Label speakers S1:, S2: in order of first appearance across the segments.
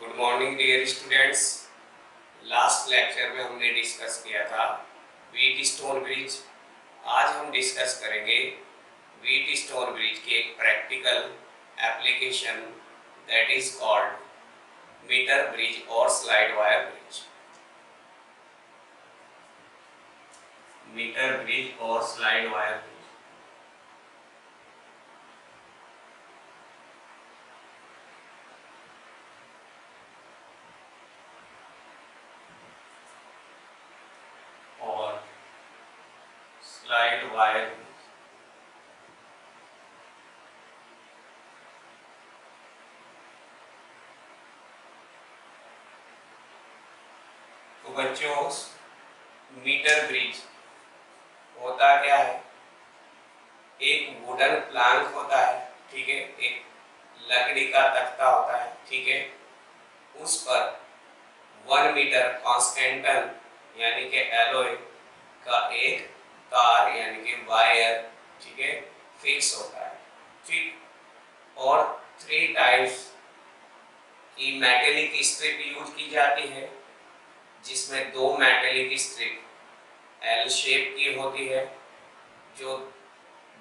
S1: Good morning dear students. Last lecture में हमने discuss किया था व्हीट स्टोन ब्रिज। आज हम डिस्कस करेंगे व्हीट स्टोन ब्रिज के एक practical application that is called metre bridge और slide wire bridge. Metre bridge और स्लाइड वायर ब्रिज। और स्लाइड वायर ब्रिज। तो बच्चों, मीटर ब्रिज होता क्या है? एक वुडन प्लांक होता है, ठीक है, एक लकड़ी का तख्ता होता है, ठीक है, उस पर 1 मीटर कांस्टेंटन यानी कि एलॉय का एक तार यानी कि वायर, ठीक है, फिक्स होता है, ठीक। और 3 टाइप्स की मेटेलिक स्ट्रिप यूज की जाती है, जिसमें 2 मेटेलिक स्ट्रिप एल शेप की होती है जो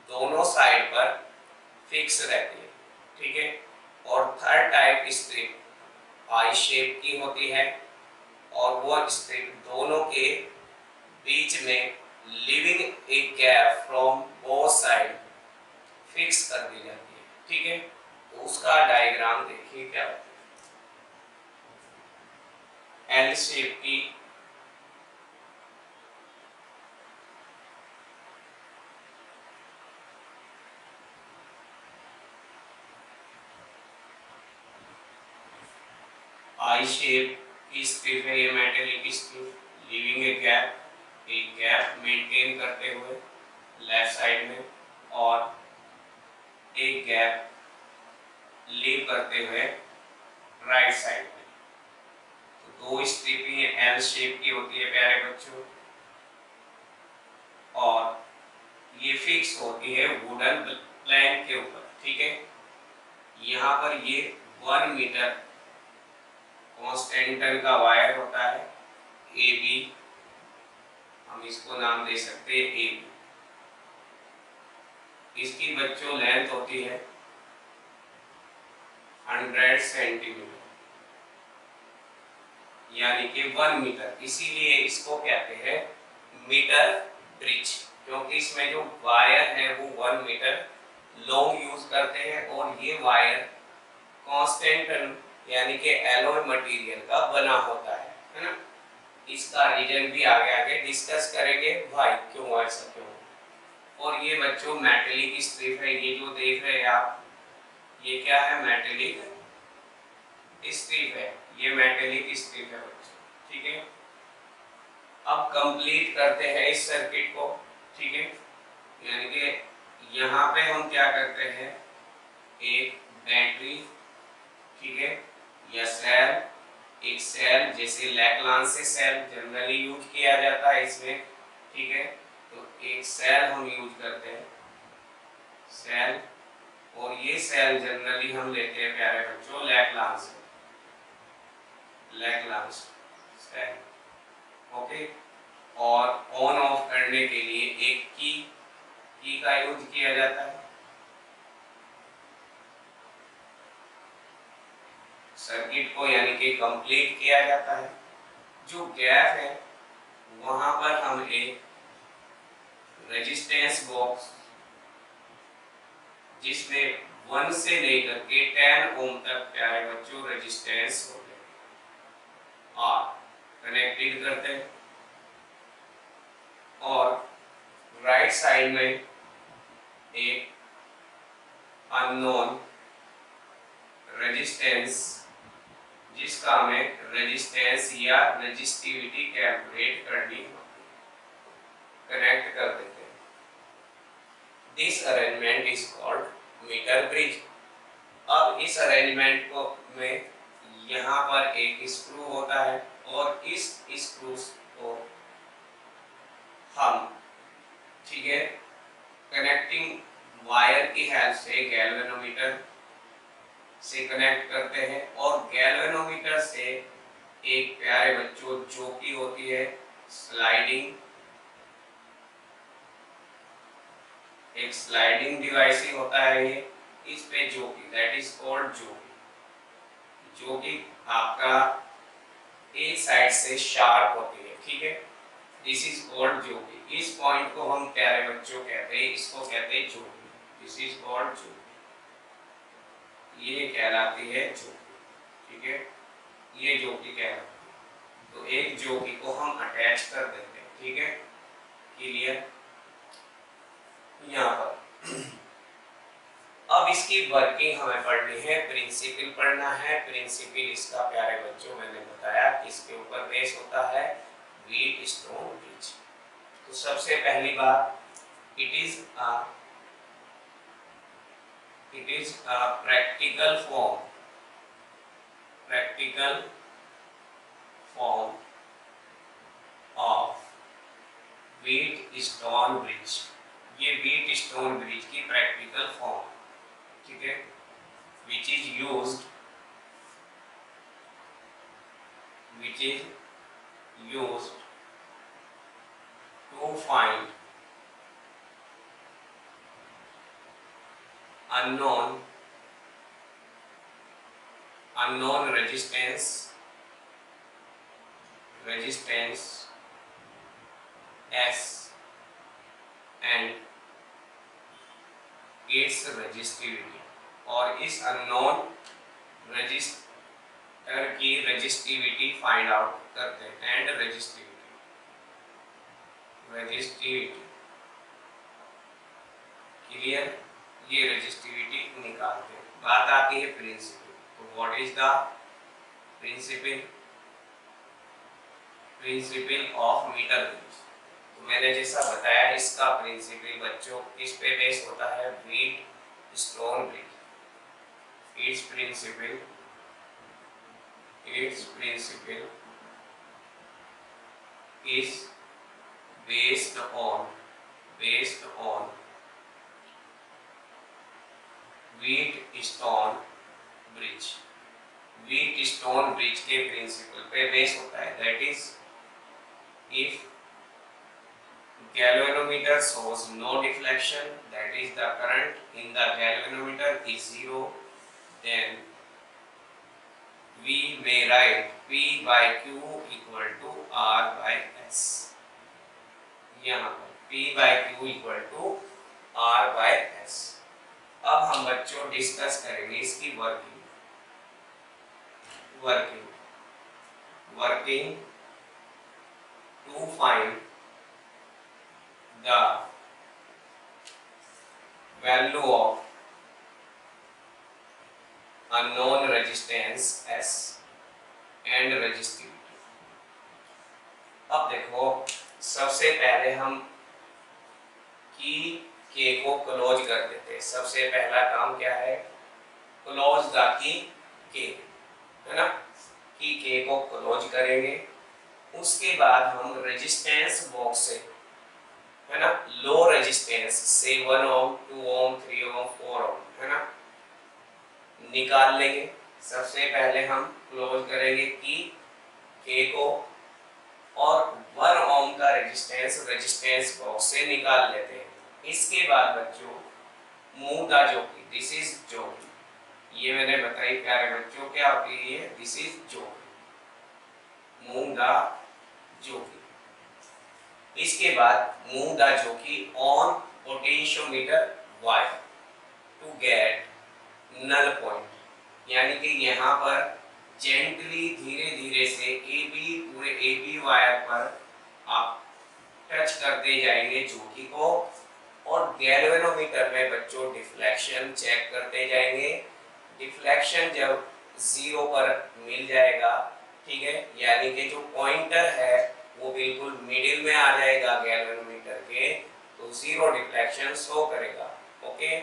S1: दोनों साइड पर फिक्स रहती है, ठीक है। और 3rd टाइप स्ट्रिप आई शेप की होती है और वो स्ट्रिप दोनों के बीच में living a gap from both side fix कर दी जाती है, ठीक है। तो उसका डायग्राम देखिए क्या होता है। एल शेप की आई शेप की स्ट्रिप है, ये metallic strip living a gap, एक गैप मेंटेन करते हुए लेफ्ट साइड में और एक गैप लीव करते हुए राइट साइड में। तो 2 स्ट्रिपिंग एल शेप की होती है प्यारे बच्चों, और ये फिक्स होती है वुडन प्लैंक के ऊपर, ठीक है। यहाँ पर ये 1 मीटर कांस्टेंटन का वायर होता है ए बी, हम इसको नाम दे सकते हैं ए बी। इसकी बच्चों लेंथ होती है 100 सेंटीमीटर यानी कि 1 मीटर, इसीलिए इसको कहते हैं मीटर ब्रिज, क्योंकि इसमें जो वायर है वो 1 मीटर लॉन्ग यूज करते हैं और ये वायर कांस्टेंटन यानी कि एलॉय मटेरियल का बना होता है ना। इसका रीजन भी आगे डिस्कस करेंगे, भाई क्यों ऐसा क्यों। और ये बच्चों मेटेलिक स्ट्रिप है, ये जो देख रहे हैं आप, ये क्या है? मेटेलिक स्ट्रिप है, ये मेटेलिक स्ट्रिप है बच्चों, ठीक है। अब कंप्लीट करते हैं इस सर्किट को, ठीक है। यानी कि यहाँ पे हम क्या करते हैं, एक बैटरी, ठीक है, या सेल, एक सेल जैसे लैप्लांस सेल जनरली यूज किया जाता है इसमें, ठीक है। तो एक सेल हम यूज करते हैं, सेल, और ये सेल जनरली हम लेते हैं प्यारे बच्चों लैप्लांस सेल, ओके। और ऑन ऑफ करने के लिए एक की का यूज किया जाता है। सर्किट को यानी कि कंप्लीट किया जाता है। जो गैप है वहां पर हम एक रेजिस्टेंस बॉक्स, जिसमें 1 से लेकर के 10 ओम तक प्यारे बच्चों रेजिस्टेंस होते हैं, और कनेक्टेड करते हैं। और राइट साइड में एक अननोन रेजिस्टेंस, जिसका हमें रेजिस्टेंस या रेजिस्टिविटी कैलकुलेट करनी होती है, कनेक्ट कर देते हैं। This arrangement is called metre bridge. अब इस अरेंजमेंट को में यहाँ पर एक स्क्रू होता है और इस स्क्रू को हम, ठीक है, कनेक्टिंग वायर की हेल्प से गैल्वेनोमीटर से कनेक्ट करते हैं, और गैल्वेनोमीटर एक स्लाइडिंग डिवाइस ही होता है ये, इस पे जोकी, दैट इज कॉल्ड जोकी, जो कि आपका एक साइड से शार्प होती है, ठीक है, दिस इज कॉल्ड जोकी। इस पॉइंट को हम प्यारे बच्चों कहते हैं, इसको कहते हैं जोकी, दिस इज कॉल्ड जोकी, ये कहलाती है जोकी, ठीक है, ये जोकी कहलाती है। तो एक जोकी को हम अटैच कर देते हैं, ठीक है, क्लियर। यहाँ पर अब इसकी वर्किंग हमें पढ़नी है, प्रिंसिपल पढ़ना है। प्रिंसिपल इसका प्यारे बच्चों मैंने बताया इसके ऊपर बेस होता है व्हीट स्टोन ब्रिज। तो सबसे पहली बात, it is a practical form of wheat stone bridge. ये व्हीट स्टोन ब्रिज की प्रैक्टिकल फॉर्म, ठीक है, which is used to find unknown resistance S and its resistivity, और इस अननोन रजिस्टर की रेजिस्टिविटी फाइंड आउट करते हैं, एंड रेजिस्टिविटी क्लियर, ये रेजिस्टिविटी निकालते हैं। बात आती है प्रिंसिपल। तो what is the principle of metre bridge. तो मैंने जैसा बताया इसका प्रिंसिपल बच्चों किस पे बेस होता है, wheat stone bridge. its principle is based on Wheatstone bridge के प्रिंसिपल पे बेस होता है, that is if galvanometer shows no deflection, that is the current in the galvanometer is 0, then we may write P by Q equal to R by S। यहाँ पर P by Q equal to R by S। अब हम बच्चों discuss करेंगे इसकी working to find the value of unknown resistance S and resistivity। अब देखो सबसे पहले हम की के को क्लोज कर देते हैं। सबसे पहला काम क्या है, क्लोज द की के, है ना, की के को क्लोज करेंगे। उसके बाद हम रेजिस्टेंस बॉक्स से, है ना, लो रेजिस्टेंस से 1 ओम 2 ओम 3 ओम 4 ओम, है ना, निकाल लेंगे। सबसे पहले हम क्लोज करेंगे की के को और 1 ओम का रेजिस्टेंस बॉक्स से निकाल लेते हैं। इसके बाद बच्चों move the jockey, this is jockey, ये मैंने बताई प्यारे बच्चों क्या होती है, this is jockey, move the jockey. इसके बाद move the jockey on potentiometer wire to get null point, यानी कि यहाँ पर जेंटली धीरे धीरे से पूरे AB वायर पर आप टच करते जाएंगे जोकी को, और गैल्वेनोमीटर में बच्चों डिफ्लेक्शन चेक करते जाएंगे। डिफ्लेक्शन जब 0 पर मिल जाएगा, ठीक है, यानी कि जो पॉइंटर है वो बिल्कुल मिडिल में आ जाएगा गैल्वेनोमीटर के, तो 0 डिफ्लेक्शन शो करेगा। ओके,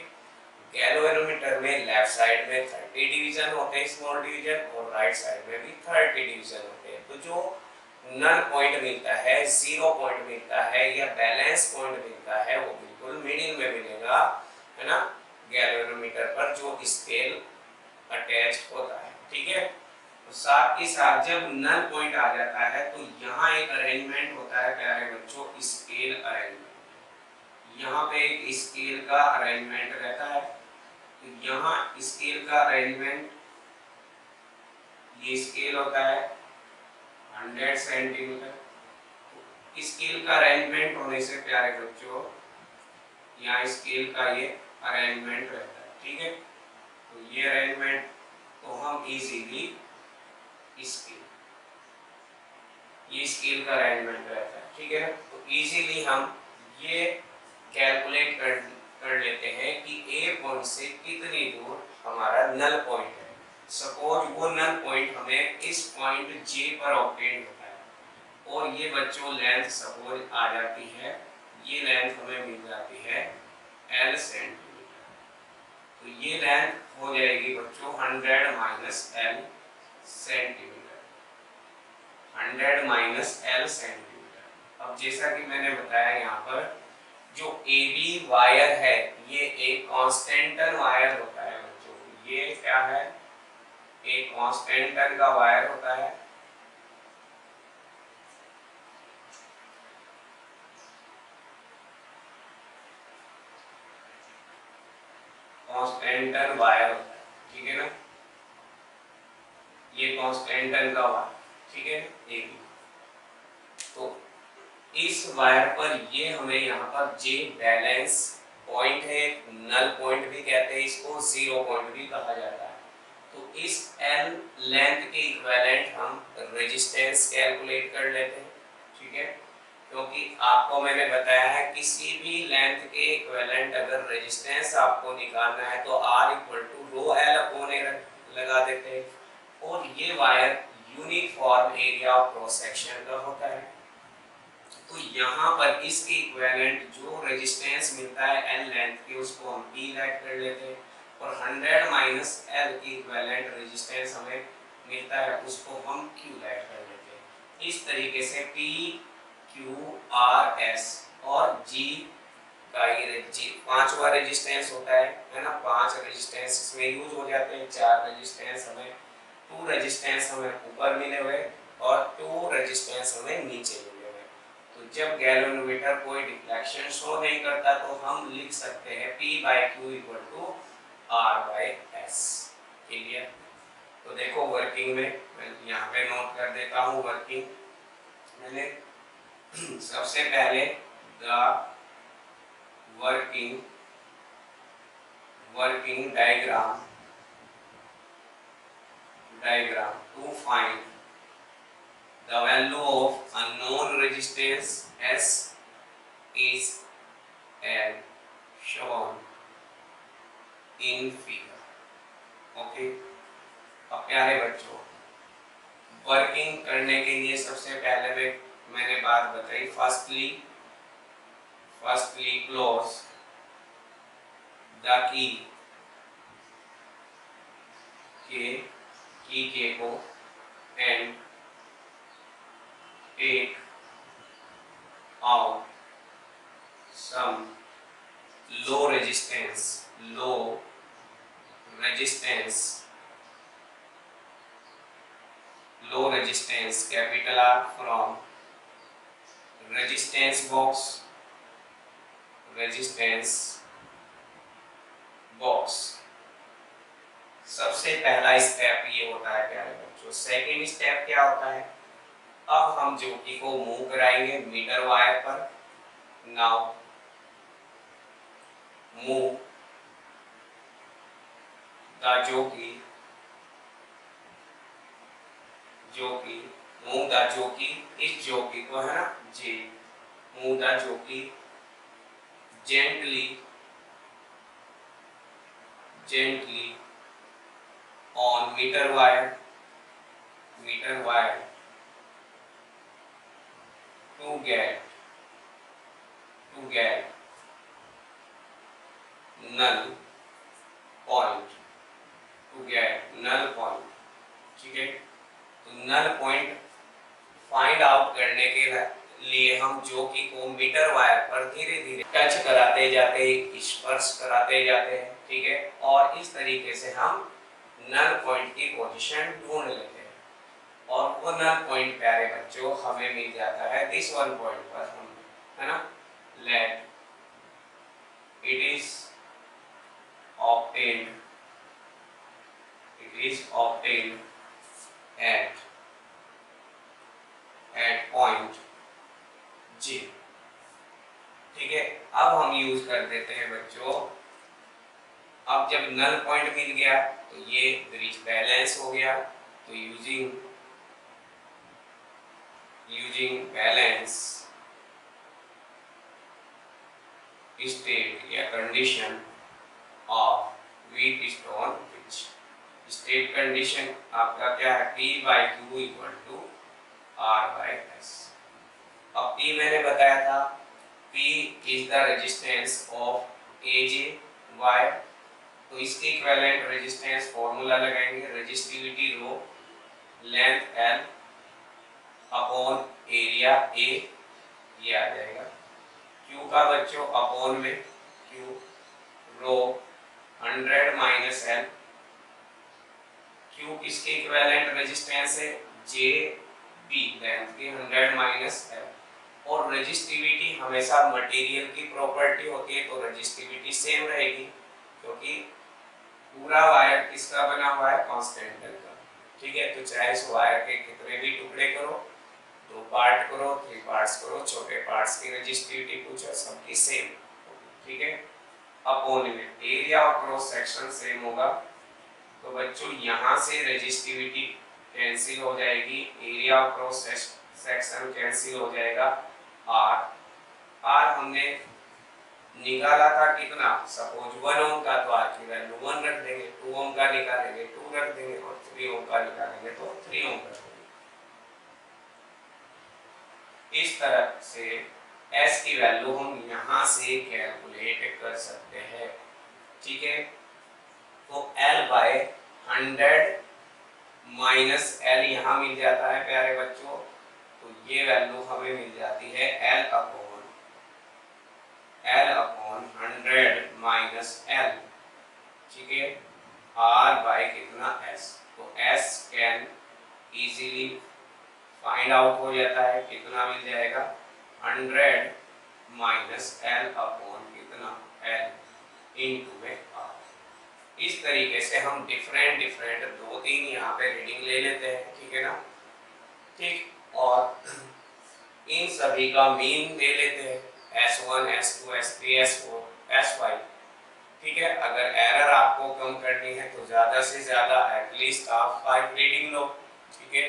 S1: गैल्वेनोमीटर में लेफ्ट साइड में 30 डिवीजन होते हैं, स्मॉल डिवीजन, और राइट साइड में भी 30 डिवीजन होते हैं। तो जो नल पॉइंट मिलता है, 0 पॉइंट मिलता है या बैलेंस पॉइंट मिलता है, वो बिल्कुल मिडिल में मिलेगा, है ना, गैल्वेनोमीटर पर जो स्केल अटैच होता है, ठीक है। तो साथ ही साथ जब नल पॉइंट आ जाता है तो यहाँ एक अरेंजमेंट होता है प्यारे बच्चों, स्केल अरेंजमेंट। यहाँ पे एक स्केल का अरेंजमेंट रहता है। तो यहाँ स्केल का अरेंजमेंट, ये स्केल होता है 100 सेंटीमीटर। स्केल का अरेंजमेंट होने से प्यारे बच्चों यहाँ स्केल का ये अरेंजमेंट रहता है, ठीक है। तो ये अरेंजमेंट तो हम इजीली स्केल, ये स्केल का अरेंजमेंट रहता है, ठीक है। तो इजीली हम ये कैलकुलेट कर लेते हैं कि ए पॉइंट से कितनी दूर हमारा नल पॉइंट है। सपोज वो नल पॉइंट हमें इस पॉइंट जे पर ऑब्टेन होता है और ये बच्चों लेंथ सपोज आ जाती है, ये लेंथ हमें मिल जाती है L सेंटीमीटर। तो ये लेंथ हो जाएगी बच्चों 100 minus L centimetre, 100 minus L centimetre. अब जैसा कि मैंने बताया यहाँ पर जो AB वायर है ये एक कांस्टेंट वायर होता है बच्चों। ये क्या है, एक कांस्टेंट का वायर होता है। कांस्टेंट वायर होता है, ठीक है ना, ये कांस्टेंट का वायर, ठीक है AB। तो इस वायर पर ये हमें यहाँ पर जे बैलेंस पॉइंट है, नल पॉइंट भी कहते हैं इसको, जीरो पॉइंट भी कहा जाता है। तो इस L लेंथ के इक्विवेलेंट हम रेजिस्टेंस कैलकुलेट कर लेते हैं, ठीक है। क्योंकि आपको मैंने बताया है किसी भी लेंथ के इक्विवेलेंट अगर रेजिस्टेंस आपको निकालना है तो R equal to rho L upon A लगा देते हैं। और ये wire uniform area of cross section का होता है। तो यहाँ पर इसके इक्विवेलेंट जो रेजिस्टेंस मिलता है L लेंथ के उसको हम P लेट कर लेते हैं और 100 माइनस L की इक्विवेलेंट रेजिस्टेंस हमें मिलता है उसको हम Q लेट कर लेते हैं। इस तरीके से P Q R S और G का ये पांचवा रेजिस्टेंस होता है ना, 5 रेजिस्टेंस इसमें यूज हो जाते हैं। 4 रेजिस्टेंस हमें, 2 रेजिस्टेंस हमें ऊपर मिले हुए और 2 रेजिस्टेंस हमें नीचे मिले हुए। तो जब गैल्वेनोमीटर कोई डिफ्लेक्शन शो नहीं करता तो हम लिख सकते हैं P by Q equal to R by S। Clear. तो देखो वर्किंग में मैं यहाँ पे नोट कर देता हूँ वर्किंग। मैंने सबसे पहले the working diagram to find the value of unknown resistance S is as shown in figure। Okay. अब प्यारे बच्चों वर्किंग करने के लिए सबसे पहले मैंने बात बताई, फर्स्टली close the key को and take out some low resistance capital R from resistance box। सबसे पहला स्टेप ये होता है प्यारे बच्चों। सेकेंड स्टेप क्या होता है, अब हम ज्योति को मूव कराएंगे मीटर वायर पर। नाउ मूव द ज्योति इस ज्योति को है ना जे, मूव द ज्योति gently on meter wire to get null point, ठीक है। तो नल पॉइंट फाइंड आउट करने के लिए हम ज्योति को मीटर वायर पर धीरे धीरे टच कराते जाते हैं, स्पर्श कराते जाते हैं, ठीक है। और इस तरीके से हम नल पॉइंट की पोजीशन ढूंढ लेते हैं और वो नल पॉइंट प्यारे बच्चों हमें मिल जाता है दिस वन पॉइंट पर। हम है ना late it is obtained at point J। ठीक है, अब हम यूज कर देते हैं बच्चों, अब जब नल पॉइंट मिल गया तो ये ब्रिज बैलेंस हो गया। तो यूजिंग बैलेंस स्टेट या condition of wheat stone bridge. State condition आपका क्या है, P/Q इक्वल टू R/S। अब P मैंने बताया था, P is the resistance of AJ wire, तो इसके इक्विवेलेंट रेजिस्टेंस फॉर्मूला लगाएंगे, resistivity rho, length L upon area A, ये आ जाएगा। Q का बच्चों अपॉन में Q रो 100 माइनस L, Q किसके इक्विवेलेंट रेजिस्टेंस है, JB लेंथ के 100 माइनस L। और रेजिस्टिविटी हमेशा मटेरियल की प्रॉपर्टी होती है, तो रेजिस्टिविटी सेम रहेगी क्योंकि पूरा वायर किसका बना हुआ है, कांस्टेंट का। ठीक है, तो चाहे इस वायर के कितने भी टुकड़े करो, 2 पार्ट करो, 3 पार्ट्स करो, छोटे पार्ट्स की रेजिस्टिविटी पूछो, सबकी सेम। ठीक है, अपॉन में area of cross section same होगा, तो बच्चों यहाँ से रेजिस्टिविटी कैंसिल हो जाएगी, area of cross section cancel हो जाएगा। R हमने निकाला था कितना, सपोज 1 ओम का, तो R की वैल्यू 1 रख देंगे, 2 ओम का निकालेंगे 2 रख देंगे, और 3 ओम का निकालेंगे तो 3 ओम रख देंगे। इस तरह से S की वैल्यू हम यहाँ से कैलकुलेट कर सकते हैं। ठीक है, तो L/100 माइनस L यहाँ मिल जाता है प्यारे बच्चों, तो ये वैल्यू हमें मिल जाती है L अपॉन 100 माइनस L। ठीक है, R बाय कितना S, तो S can easily find out हो जाता है, कितना मिल जाएगा 100 माइनस L अपॉन कितना L इनटू में R। इस तरीके से हम डिफरेंट 2-3 यहाँ पे रीडिंग ले लेते हैं। ठीक है ना, ठीक, और इन सभी का मीन ले लेते हैं, S1 S2 S3 S4 S5। ठीक है, अगर एरर आपको कम करनी है तो ज्यादा से ज्यादा एटलीस्ट आप 5 रीडिंग लो। ठीक है,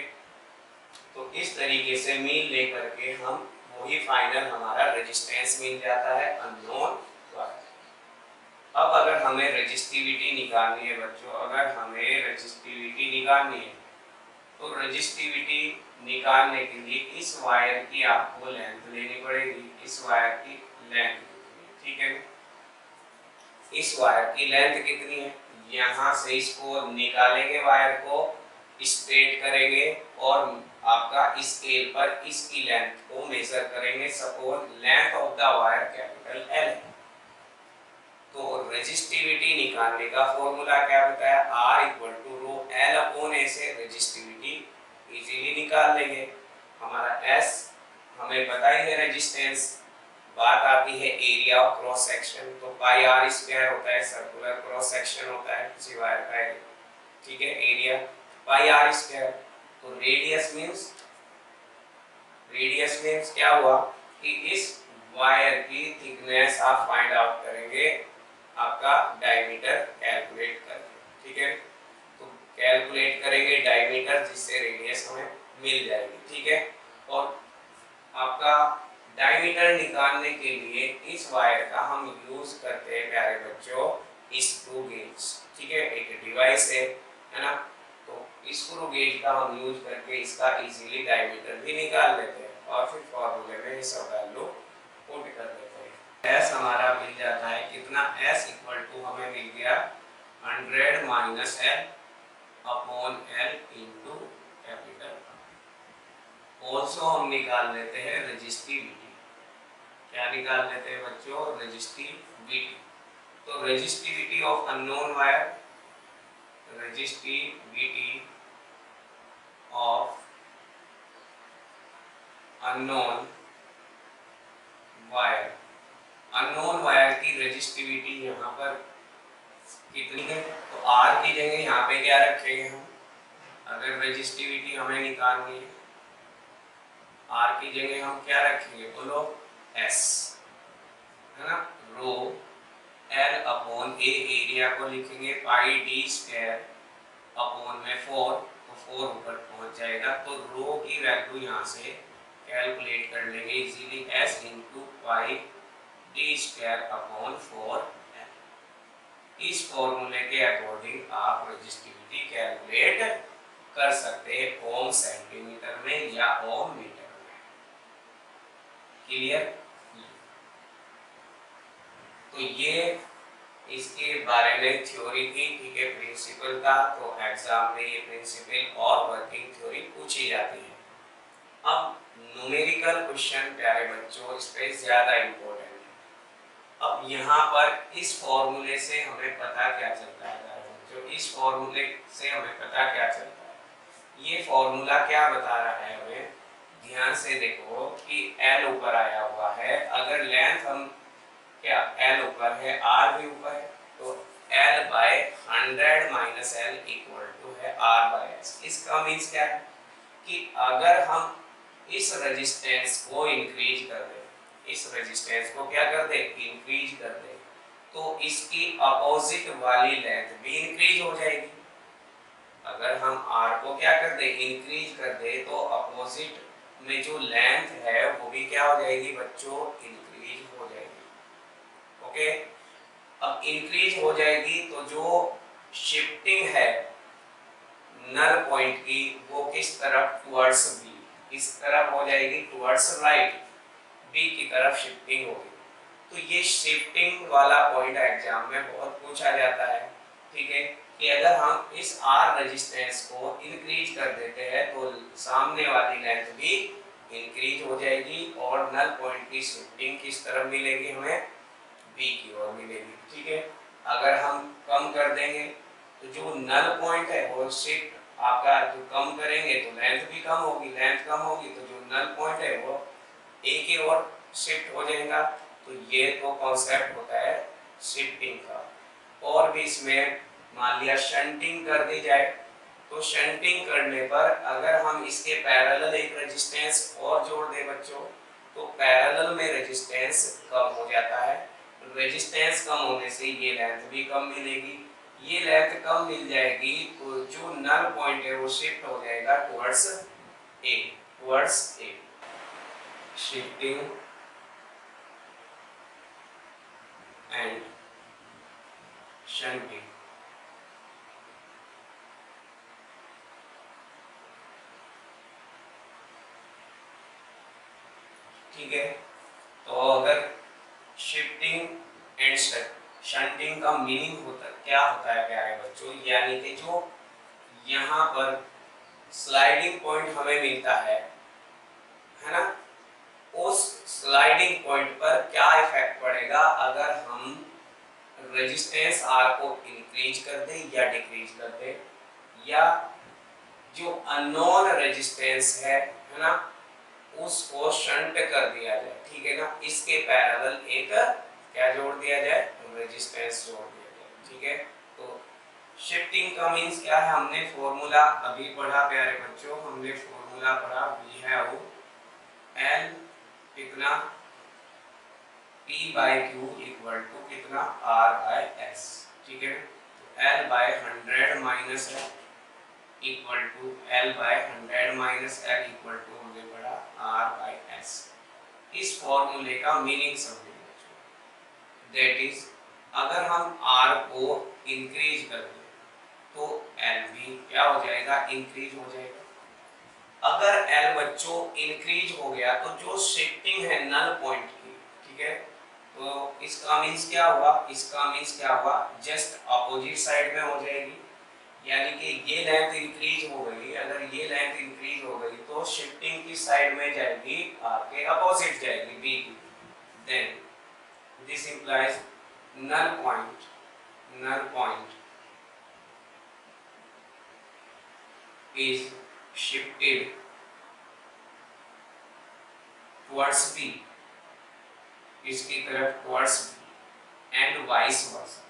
S1: तो इस तरीके से मीन लेकर के हम वही फाइनल हमारा रेजिस्टेंस मिल जाता है अननोन वायर। अब अगर हमें रेजिस्टिविटी निकालनी है बच्चों, अगर हमें रेजिस्टिविटी निकालनी है तो रेजिस्टिविटी निकालने के लिए इस वायर की आपको लेंथ लेनी पड़ेगी, इस वायर की लेंथ। ठीक है, इस वायर की लेंथ कितनी है, यहाँ से इसको निकालेंगे, वायर को स्ट्रेट करेंगे और आपका इस स्केल पर इसकी लेंथ को मेजर करेंगे। Suppose length of the wire capital L है, तो रेजिस्टिविटी निकालने का फॉर्मूला क्या बताया, R equal to rho L upon A से रेजिस्टिविटी इजीली निकाल लेंगे। हमारा S हमें पता ही है रेजिस्टेंस, बात आती है एरिया ऑफ क्रॉस सेक्शन, तो पाई R स्क्वायर होता है, सर्कुलर क्रॉस सेक्शन होता है किसी वायर का। ठीक है, एरिया पाई R स्क्वायर, तो रेडियस मींस क्या हुआ कि इस वायर की थिकनेस आप फाइंड आउट करेंगे आपका डायमीटर कैलकुलेट करके। ठीक है, तो कैलकुलेट करेंगे डायमीटर, जिससे रेडियस हमें मिल जाएगी। ठीक है, और आपका डायमीटर निकालने के लिए इस वायर का हम यूज करते हैं प्यारे बच्चों स्क्रू गेज। ठीक है, एक डिवाइस है ना, तो स्क्रू गेज का हम यूज करके इसका इजीली डायमीटर भी निकाल लेते हैं और फिर फॉर्मूले में ये सब वैल्यू पुट कर देते हैं। S हमारा मिल जाता है कितना, S इक्वल टू हमें मिल गया 100 minus L upon L into capital. Also हम निकाल लेते हैं रेजिस्टिविटी। क्या निकाल लेते हैं बच्चों, रेजिस्टिविटी। तो resistivity of unknown wire, resistivity of unknown wire, unknown wire की रेजिस्टिविटी यहाँ पर कितनी है, तो आर की जगह यहाँ पे क्या रखेंगे हम, अगर रेजिस्टिविटी हमें निकालनी है आर की जगह हम क्या रखेंगे बोलो, एस, है ना, रो एल अपॉन ए, एरिया को लिखेंगे पाई डी स्क्वायर अपॉन में 4, तो 4 ऊपर पहुंच जाएगा, तो रो की वैल्यू यहाँ से कैलकुलेट कर लेंगे easily, S into pi D square upon 4। इस फॉर्मूले के अकॉर्डिंग आप रेजिस्टिविटी कैलकुलेट कर सकते हैं ओम सेंटीमीटर में या ओम मीटर में। क्लियर? तो ये इसके बारे में थ्योरी थी, ठीक है, प्रिंसिपल था, तो एग्जाम में ये प्रिंसिपल और वर्किंग थ्योरी पूछी जाती है। अब न्यूमेरिकल क्वेश्चन प्यारे बच्चों इस पे ज्यादा इंपॉर्टेंट है। अब यहाँ पर इस फॉर्मूले से हमें पता क्या चलता है प्यारे बच्चों, इस फॉर्मूले से हमें पता क्या चलता है, ये फॉर्मूला क्या बता रहा है हमें, ध्यान से देखो कि L ऊपर आया हुआ है, अगर लेंथ हम क्या L ऊपर है R भी ऊपर है, तो L by 100 minus L equal to है R बाय S। इसका मीन्स क्या है कि अगर हम इस रेजिस्टेंस को इंक्रीज कर दें, इस रेजिस्टेंस को क्या कर दें, इंक्रीज कर दें, तो इसकी अपोजिट वाली लेंथ भी इंक्रीज हो जाएगी। अगर हम R को क्या कर दे, इंक्रीज कर दे, तो अपोजिट में जो लेंथ है वो भी क्या हो जाएगी बच्चों, इंक्रीज हो जाएगी। ओके, अब इंक्रीज हो जाएगी तो जो शिफ्टिंग है नल पॉइंट की वो किस तरफ, टुवर्ड्स बी, किस तरफ हो जाएगी, टुवर्ड्स राइट, बी की तरफ शिफ्टिंग होगी। तो ये शिफ्टिंग वाला पॉइंट एग्जाम में बहुत पूछा जाता है, ठीक है, कि अगर हम इस R रेजिस्टेंस को इंक्रीज कर देते हैं तो सामने वाली लेंथ भी इंक्रीज हो जाएगी और नल पॉइंट की शिफ्टिंग किस तरफ मिलेगी, हमें B की ओर मिलेगी, ठीक है। अगर हम कम कर देंगे तो जो नल पॉइंट है वो शिफ्ट आपका जो कम करेंगे तो लेंथ भी कम होगी, लेंथ कम होगी तो जो नल पॉइंट है वो A की ओर शिफ्ट हो जाएगा। तो ये तो कॉन्सेप्ट होता है शिफ्टिंग का। और भी इसमें मान लिया शंटिंग कर दी जाए, तो शंटिंग करने पर अगर हम इसके पैरेलल एक रेजिस्टेंस और जोड़ दें बच्चों, तो पैरेलल में रेजिस्टेंस कम हो जाता है, रेजिस्टेंस कम होने से ये लेंथ भी कम मिलेगी, ये लेंथ कम मिल जाएगी तो जो नल पॉइंट है वो शिफ्ट हो जाएगा towards a, towards a, shifting and shunting. ठीक है, तो अगर शिफ्टिंग एंड शंटिंग का मीनिंग क्या होता है प्यारे बच्चों, यानी कि जो यहाँ पर स्लाइडिंग पॉइंट हमें मिलता है ना, उस स्लाइडिंग पॉइंट पर क्या इफेक्ट पड़ेगा अगर हम रेजिस्टेंस R को इंक्रीज कर दे या डिक्रीज कर दे, या जो अननोन रेजिस्टेंस है ना, उसको शंट कर दिया जाए, ठीक है ना, इसके पैरेलल एक क्या जोड़ दिया जाए, रेजिस्टेंस जोड़ दिया जाए, ठीक है। तो शिफ्टिंग का मींस क्या है, हमने फॉर्मूला अभी पढ़ा प्यारे बच्चों, हमने फॉर्मूला पढ़ा वी हैव L कितना P by Q equal to कितना R बाय S, ठीक है। तो L by 100 minus L equal to L by 100 minus L equal to हमने पढ़ा R बाय S। इस फॉर्मूले का मीनिंग समझिए बच्चों, दैट इज अगर हम R को इंक्रीज कर दें तो L भी क्या हो जाएगा, इंक्रीज हो जाएगा। अगर L बच्चों इंक्रीज हो गया तो जो शिफ्टिंग है नल पॉइंट की, ठीक है, तो इसका मींस क्या हुआ, इसका मींस क्या हुआ, जस्ट अपोजिट साइड में हो जाएगी, यानी कि ये लेंथ इंक्रीज हो गई, अगर ये लेंथ इंक्रीज हो गई तो शिफ्टिंग की साइड में जाएगी, आपके अपोजिट जाएगी बी की, then this implies null point is shifted towards B, इसकी तरफ towards B, and vice versa,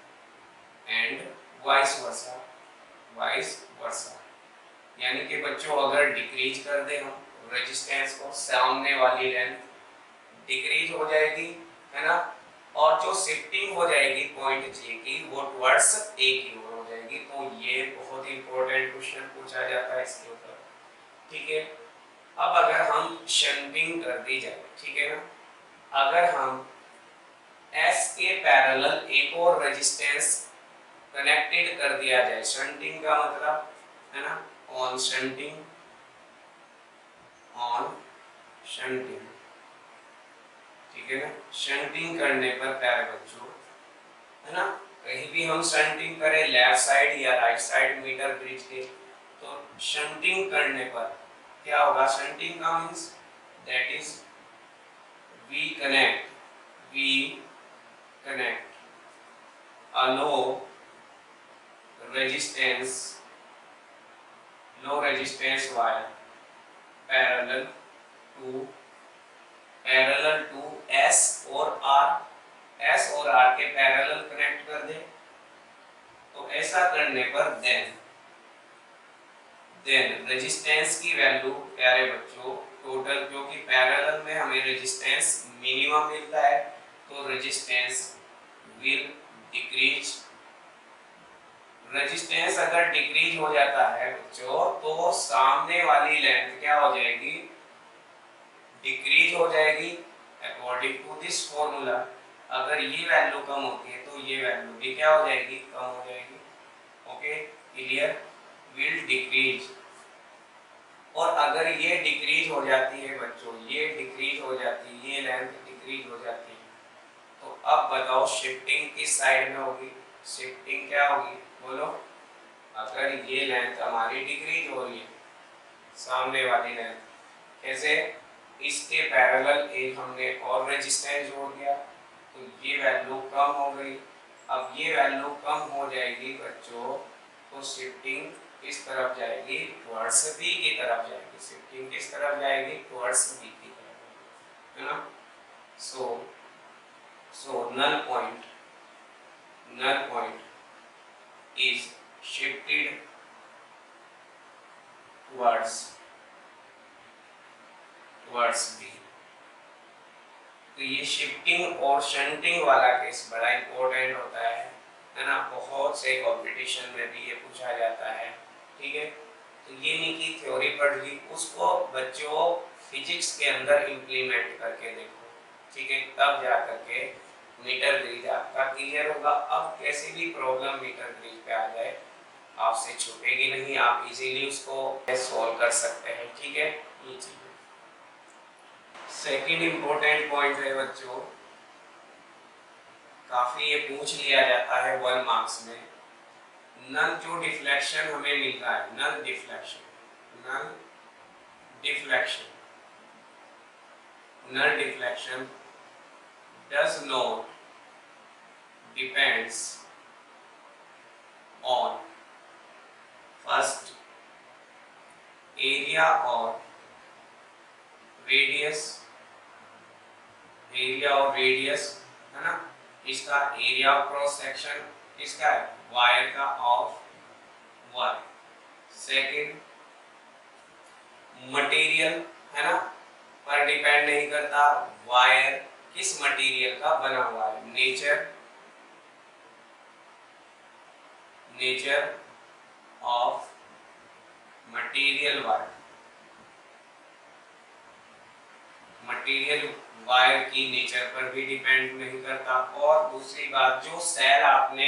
S1: and vice versa, vice versa. यानी कि बच्चों अगर डिक्रीज कर दे हम रेजिस्टेंस को, सामने वाली लेंथ डिक्रीज हो जाएगी, है ना, और जो शिफ्टिंग हो जाएगी पॉइंट जे की वो टुवर्ड्स ए की ओर हो जाएगी। तो ये बहुत इंपॉर्टेंट क्वेश्चन पूछा जाता है इसके ऊपर, ठीक है। अब अगर हम शंटिंग कर दी जाए, ठीक है ना, अगर हम एस के पैरेलल एक और रेजिस्टेंस कनेक्टेड कर दिया जाए, शंटिंग का मतलब है ना, ऑन शंटिंग, ऑन शंटिंग, ठीक है ना। शंटिंग करने पर प्यारे बच्चों, है ना, कहीं भी हम शंटिंग करें लेफ्ट साइड या राइट साइड मीटर ब्रिज के, तो शंटिंग करने पर क्या होगा, शंटिंग का means that is we connect a resistance low resistance wire parallel to S और R, S और R के पैरेलल कनेक्ट कर दे। तो ऐसा करने पर देन रेजिस्टेंस की वैल्यू प्यारे बच्चों टोटल, क्योंकि पैरेलल में हमें रेजिस्टेंस मिनिमम मिलता है, तो रेजिस्टेंस विल डिक्रीज। रेजिस्टेंस अगर डिक्रीज हो जाता है बच्चों तो सामने वाली लेंथ क्या हो जाएगी, डिक्रीज हो जाएगी। अकॉर्डिंग टू दिस फॉर्मूला अगर ये वैल्यू कम होती है तो ये वैल्यू भी क्या हो जाएगी, कम हो जाएगी। Okay clear, will decrease. और अगर ये डिक्रीज हो जाती है बच्चों, ये डिक्रीज हो जाती है, ये लेंथ डिक्रीज हो जाती है, तो अब बताओ शिफ्टिंग किस साइड में होगी, शिफ्टिंग क्या होगी बोलो। अगर ये लेंथ हमारी डिक्रीज हो रही है, सामने वाली लेंथ, कैसे, इसके पैरेलल एक हमने और रेजिस्टेंस जोड़ दिया, तो ये वैल्यू कम हो गई। अब ये वैल्यू कम हो जाएगी बच्चों, तो शिफ्टिंग किस तरफ जाएगी, टुवर्ड्स बी की तरफ जाएगी। शिफ्टिंग किस तरफ जाएगी, टुवर्ड्स बी की तरफ, है ना। so null point is shifted towards B। तो ये शिफ्टिंग और शंटिंग वाला केस बड़ा इंपॉर्टेंट होता है ना, बहुत से कंपटीशन में भी ये पूछा जाता है, ठीक है। तो ये नहीं कि थ्योरी पढ़ ली, उसको बच्चों फिजिक्स के अंदर इंप्लीमेंट करके देखो, ठीक है, तब जा करके मीटर ब्रिज आपका क्लियर होगा। अब कैसी भी प्रॉब्लम मीटर ब्रिज पे आ जाए आपसे छूटेगी नहीं, आप इजीली उसको सॉल्व कर सकते हैं, ठीक है। ये चीज सेकंड इंपॉर्टेंट पॉइंट है बच्चों, काफी ये पूछ लिया जाता है 1 मार्क्स में, नल जो डिफ्लेक्शन हमें मिलता है, null deflection does not depends on first area or radius, है ना, इसका एरिया ऑफ क्रॉस सेक्शन किसका है, वायर का, ऑफ वायर। सेकंड मटेरियल, है ना, पर डिपेंड नहीं करता, वायर किस मटेरियल का बना हुआ है, nature of material wire, material wire की नेचर पर भी डिपेंड नहीं करता। और दूसरी बात, जो सेल आपने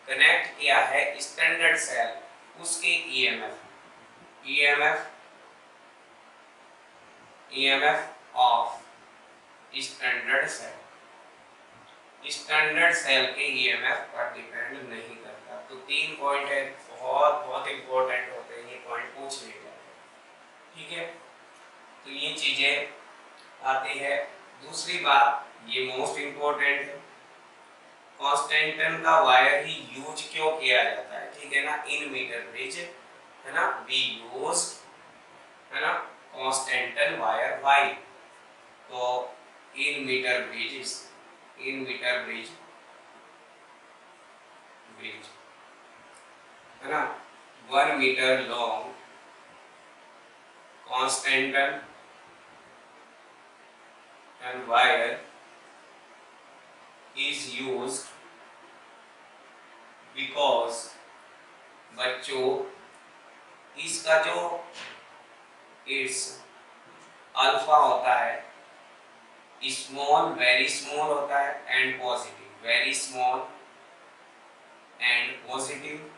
S1: कनेक्ट किया है स्टैंडर्ड सेल, उसके ईएमएफ ऑफ स्टैंडर्ड सेल के ईएमएफ पर डिपेंड नहीं करता। तो 3 पॉइंट है, बहुत इंपॉर्टेंट होते हैं, ये पॉइंट पूछ लिए जाते हैं, ठीक है। तो ये चीजें आती है। दूसरी बात, ये मोस्ट इंपॉर्टेंट है, कांस्टेंटन का वायर ही यूज क्यों किया जाता है, ठीक है ना, इन मीटर ब्रिज, है ना, वी यूज, है ना, कांस्टेंटन वायर, वाई। तो इन मीटर ब्रिज ब्रिज, है ना। 1 metre long constantan and wire is used because, बच्चों इसका जो इट्स अल्फा होता है स्मॉल, वेरी स्मॉल होता है and positive, very small and positive,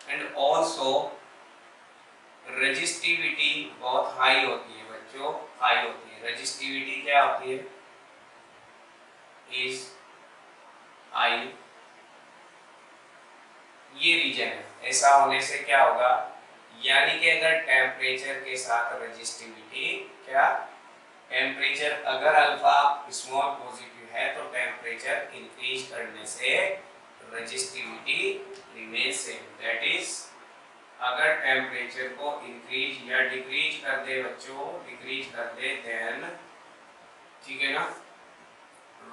S1: and also resistivity बहुत हाई होती है बच्चों, हाई होती है। रेजिस्टिविटी क्या होती है, इज हाई, ये रीजन है। ऐसा होने से क्या होगा, यानी कि अगर टेम्परेचर के साथ रेजिस्टिविटी, क्या टेम्परेचर अगर अल्फा स्मॉल पॉजिटिव है तो टेम्परेचर इंक्रीज करने से resistivity remain same. That is अगर टेम्परेचर को इंक्रीज या डिक्रीज कर दे बच्चों, डिक्रीज कर दे देन, ठीक है ना,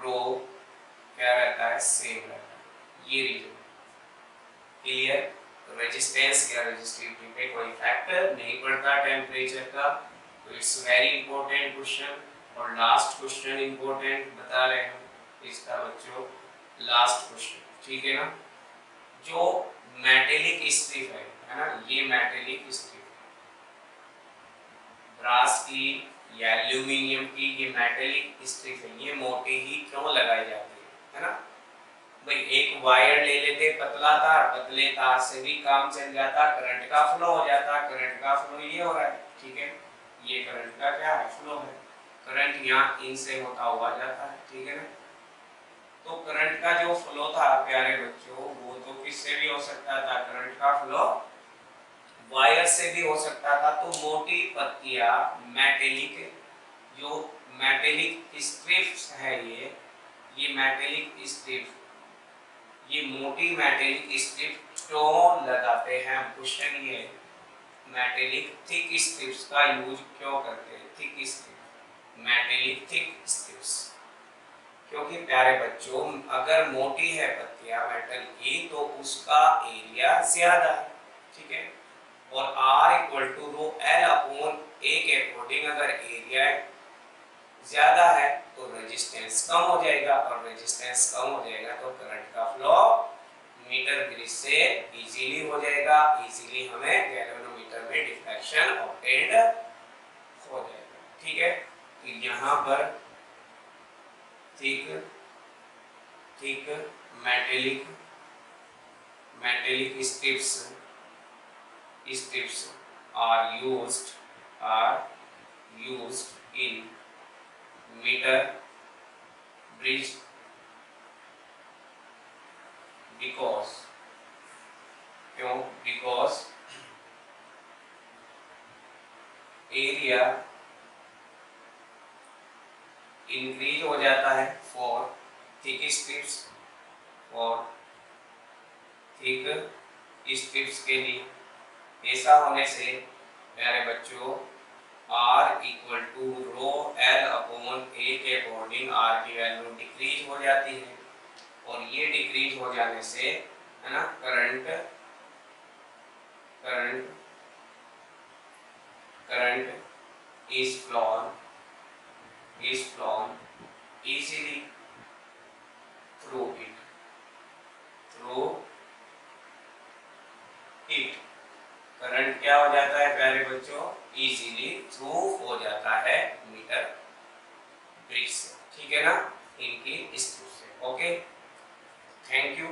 S1: रो क्या रहता है, सेम रहता है। ये रीजन क्लियर। रेजिस्टेंस या रेजिस्टिविटी पे कोई फैक्टर नहीं पड़ता टेम्परेचर का। तो इट्स वेरी इंपॉर्टेंट क्वेश्चन। और लास्ट क्वेश्चन इंपॉर्टेंट बता रहे हैं इसका बच्चों, लास्ट क्वेश्चन, ठीक है ना। जो मेटेलिक स्ट्रिप है ना, ये मेटेलिक स्ट्रिप ब्रास की या एल्यूमिनियम की, ये मेटेलिक स्ट्रिप है, ये मोटी ही क्यों लगाई जाती है ना। भाई एक वायर ले लेते पतला तार, पतले तार से भी काम चल जाता, करंट का फ्लो हो जाता। करंट का फ्लो ये हो रहा है, ठीक है, ये करंट का क्या है, फ्लो है। करंट यहाँ इनसे होता हुआ जाता है, ठीक है ना। तो करंट का जो फ्लो था प्यारे बच्चों, वो तो किससे भी हो सकता था, करंट का फ्लो वायर से भी हो सकता था। तो मोटी पत्तियां मेटेलिक, जो मेटेलिक स्ट्रिप्स है, ये मेटेलिक स्ट्रिप, ये मोटी मेटेलिक स्ट्रिप क्यों लगाते हैं। क्वेश्चन ये, मेटेलिक थिक स्ट्रिप्स का यूज क्यों करते हैं, thick strip, metallic thick strips, क्योंकि प्यारे बच्चों अगर मोटी है पत्तियां मेटल की तो उसका एरिया ज्यादा है, ठीक है। और R equal to rho L upon A के अकॉर्डिंग अगर एरिया ज्यादा है तो रेजिस्टेंस कम हो जाएगा, और रेजिस्टेंस कम हो जाएगा तो करंट का फ्लो मीटर ब्रिज से इजीली हो जाएगा। इजीली हमें गैल्वेनोमीटर में डिफ्लेक्शन ऑब्टेन्ड हो जाएगा, ठीक है। तो यहाँ पर thick thick metallic strips are used in meter bridge because area increase हो जाता है फॉर थिक स्ट्रिप्स, के लिए। ऐसा होने से प्यारे बच्चों R equal to rho L upon A के अकॉर्डिंग R की वैल्यू डिक्रीज हो जाती है, और ये डिक्रीज हो जाने से, है ना, current is flown easily through it current क्या हो जाता है प्यारे बच्चों, इजीली थ्रू हो जाता है मीटर ब्रिज से, ठीक है ना, इनकी स्ट्रिप से। Okay, thank you.